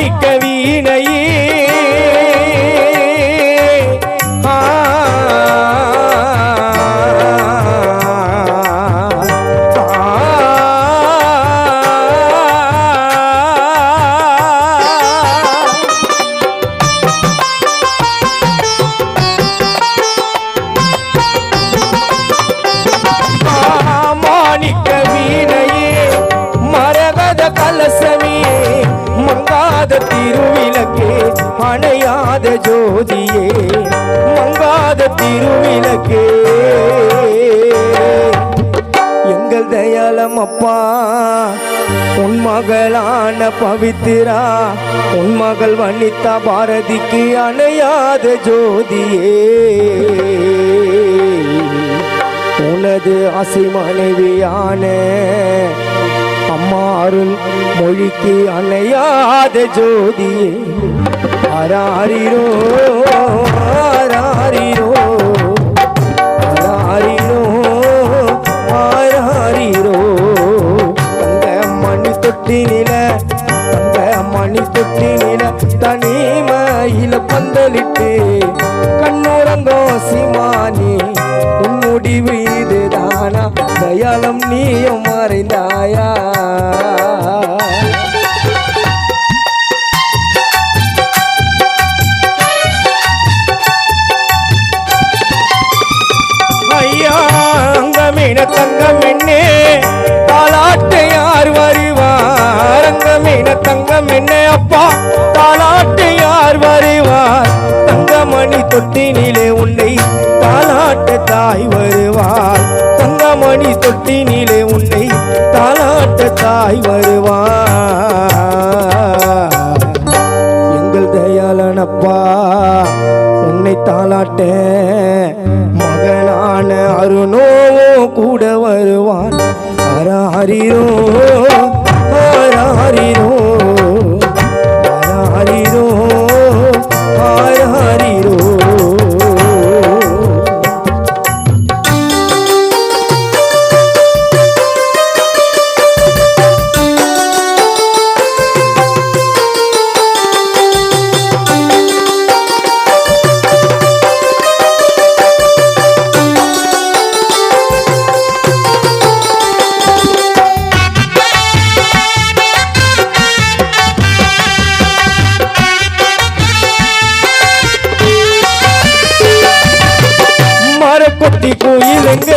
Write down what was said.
மாணிக்க வீணையே திருவிளக்கே அணையாத ஜோதியே மங்காத திருவிளக்கே எங்கள் தயாளம் அப்பா உன் மகளான பவித்ரா உன் மகள் வனிதா பாரதிக்கு அணையாத ஜோதியே உனது ஆசை மனைவியான அம்மா அருள் மொழிக்கு அணையாத ஜோதியே ஆராரிரோ ஆராரிரோ ஆராரிரோ ஆராரிரோ தங்க மணி தொட்டினில தங்க மணி தொட்டினில தனிமையில பந்தலிட்டு கண்ணுறங்கோ சிமானி உன் முடிவு இதுதானா தயாளம் நீயும் மறைந்தாயா ஐயா அங்கமீன தங்கமென்னே தாலாட்டு யார் வருவார் அங்கமீன தங்கமென்னே அப்பா தாலாட்டு யார் வருவார் தங்கமணி தொட்டினிலே உன்னை தாலாட்டு தாய் வருவார் தங்கமணி தொட்டினிலே உன்னை தாலாட்டு தாய் வருவார் எங்கள் தயாளனப்பா உன்னை தாலாட்ட மகனான அருணோவோ கூட வருவான் ஆராரிரோ ஆராரிரோ ஆராரிரோ ஆராரிரோ கொட்டி கோயிலுங்க